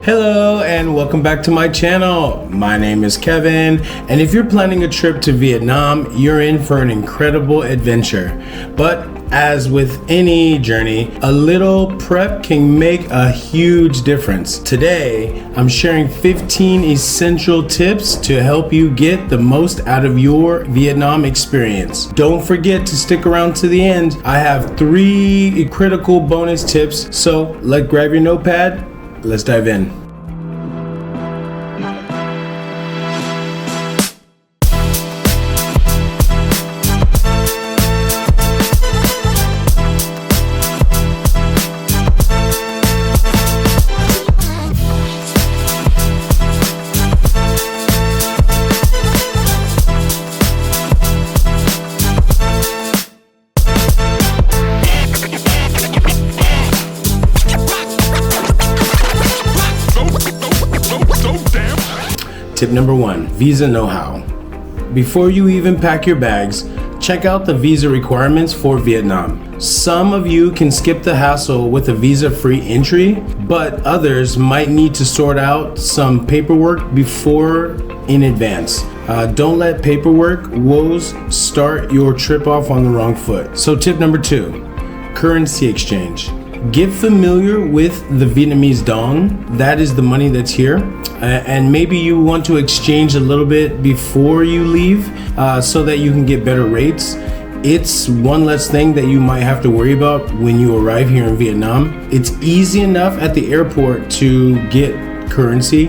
Hello and welcome back to my channel. My name is Kevin, and if you're planning a trip to Vietnam, you're in for an incredible adventure. But as with any journey, a little prep can make a huge difference. Today, I'm sharing 15 essential tips to help you get the most out of your Vietnam experience. Don't forget to stick around to the end. I have 3 critical bonus tips, so let's grab your notepad. Let's dive in. Tip number 1, visa know-how. Before you even pack your bags, check out the visa requirements for Vietnam. Some of you can skip the hassle with a visa-free entry, but others might need to sort out some paperwork before in advance. Don't let paperwork woes start your trip off on the wrong foot. So tip number 2, currency exchange. Get familiar with the Vietnamese dong. That is the money that's here. And maybe you want to exchange a little bit before you leave so that you can get better rates. It's one less thing that you might have to worry about when you arrive here in Vietnam. It's easy enough at the airport to get currency,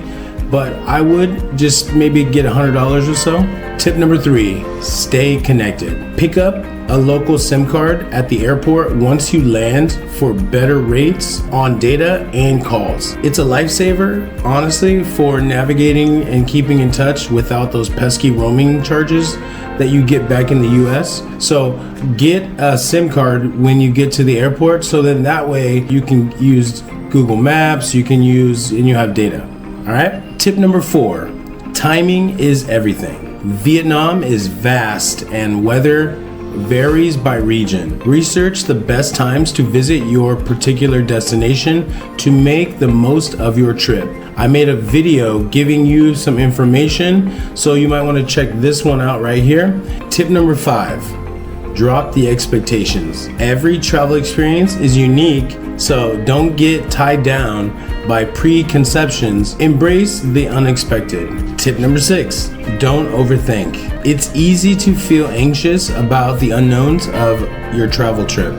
but I would just maybe get $100 or so. Tip number 3, stay connected. Pick up a local SIM card at the airport once you land for better rates on data and calls. It's a lifesaver, honestly, for navigating and keeping in touch without those pesky roaming charges that you get back in the US. So get a SIM card when you get to the airport, so then that way you can use Google Maps, you can use, and you have data. All right. Tip number 4, timing is everything. Vietnam is vast and weather varies by region. Research the best times to visit your particular destination to make the most of your trip. I made a video giving you some information, so you might want to check this one out right here. Tip number 5, drop the expectations. Every travel experience is unique, so don't get tied down by preconceptions. Embrace the unexpected. Tip number 6, don't overthink. It's easy to feel anxious about the unknowns of your travel trip.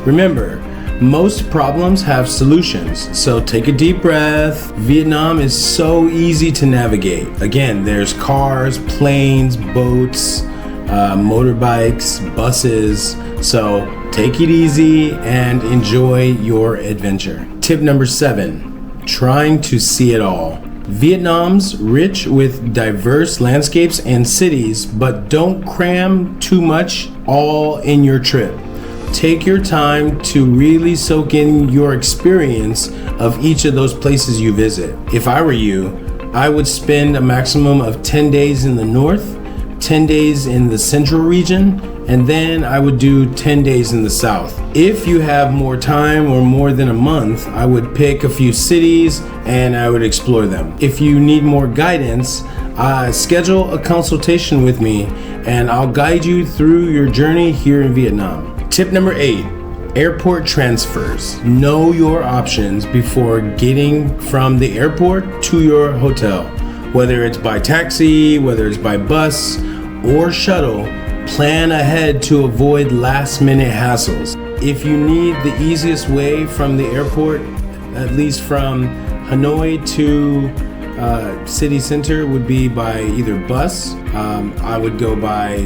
Remember, most problems have solutions, so take a deep breath. Vietnam is so easy to navigate. Again, there's cars, planes, boats, motorbikes, buses, so take it easy and enjoy your adventure. Tip number 7, trying to see it all. Vietnam's rich with diverse landscapes and cities, but don't cram too much all in your trip. Take your time to really soak in your experience of each of those places you visit. If I were you, I would spend a maximum of 10 days in the north, 10 days in the central region, and then I would do 10 days in the south. If you have more time or more than a month, I would pick a few cities and I would explore them. If you need more guidance, schedule a consultation with me and I'll guide you through your journey here in Vietnam. Tip number 8, airport transfers. Know your options before getting from the airport to your hotel. Whether it's by taxi, whether it's by bus or shuttle, plan ahead to avoid last-minute hassles. If you need the easiest way from the airport, at least from Hanoi to city center, would be by either bus. I would go by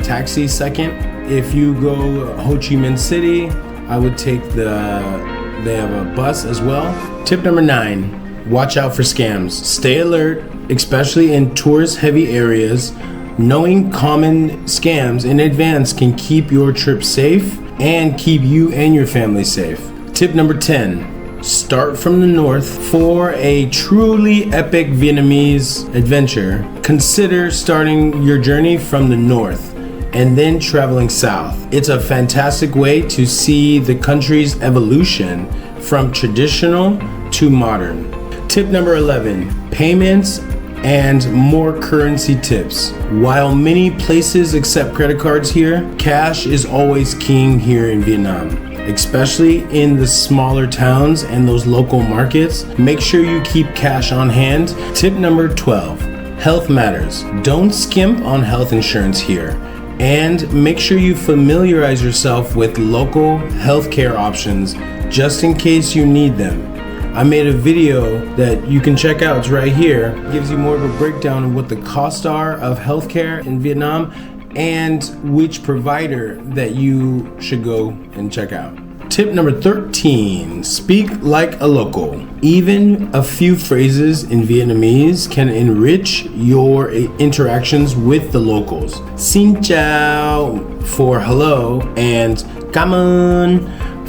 taxi second. If you go Ho Chi Minh City, I would take they have a bus as well. Tip number 9, watch out for scams. Stay alert, especially in tourist-heavy areas. Knowing common scams in advance can keep your trip safe and keep you and your family safe. Tip number 10, start from the north. For a truly epic Vietnamese adventure, consider starting your journey from the north and then traveling south. It's a fantastic way to see the country's evolution from traditional to modern. Tip number 11, payments and more currency tips. While many places accept credit cards here, cash is always king here in Vietnam, especially in the smaller towns and those local markets. Make sure you keep cash on hand. Tip number 12, health matters. Don't skimp on health insurance here, and make sure you familiarize yourself with local healthcare options just in case you need them. I made a video that you can check out, it's right here. It gives you more of a breakdown of what the costs are of healthcare in Vietnam and which provider that you should go and check out. Tip number 13, speak like a local. Even a few phrases in Vietnamese can enrich your interactions with the locals. Xin chào for hello and cảm ơn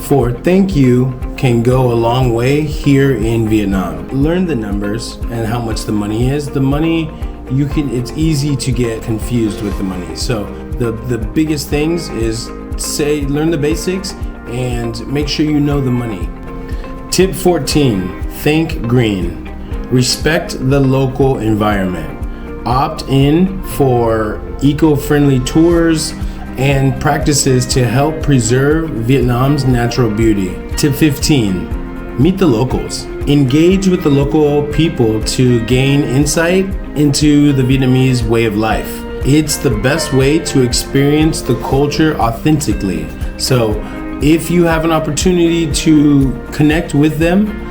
for thank you can go a long way here in Vietnam. Learn the numbers and how much the money is. The money, it's easy to get confused with the money. So the biggest things is learn the basics and make sure you know the money. Tip 14, think green. Respect the local environment. Opt in for eco-friendly tours and practices to help preserve Vietnam's natural beauty. Tip 15, meet the locals. Engage with the local people to gain insight into the Vietnamese way of life. It's the best way to experience the culture authentically. So if you have an opportunity to connect with them,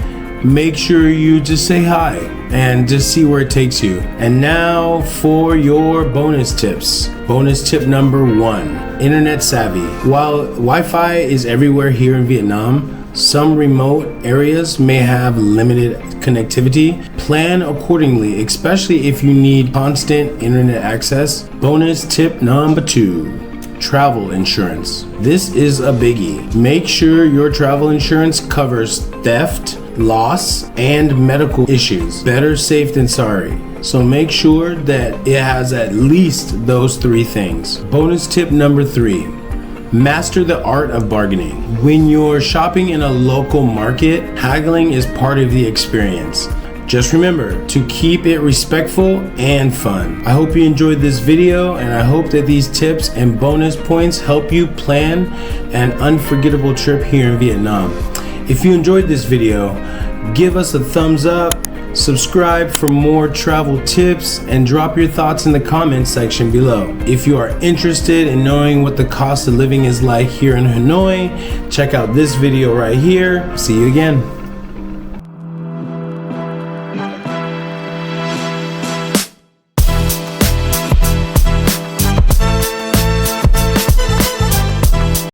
make sure you just say hi and just see where it takes you. And now for your bonus tips. Bonus tip number 1, internet savvy. While Wi-Fi is everywhere here in Vietnam, some remote areas may have limited connectivity. Plan accordingly, especially if you need constant internet access. Bonus tip number 2, travel insurance. This is a biggie. Make sure your travel insurance covers theft, loss, and medical issues. Better safe than sorry. So make sure that it has at least those 3 things. Bonus tip number 3, master the art of bargaining. When you're shopping in a local market, haggling is part of the experience. Just remember to keep it respectful and fun. I hope you enjoyed this video, and I hope that these tips and bonus points help you plan an unforgettable trip here in Vietnam. If you enjoyed this video, give us a thumbs up, subscribe for more travel tips, and drop your thoughts in the comments section below. If you are interested in knowing what the cost of living is like here in Hanoi, check out this video right here. See you again.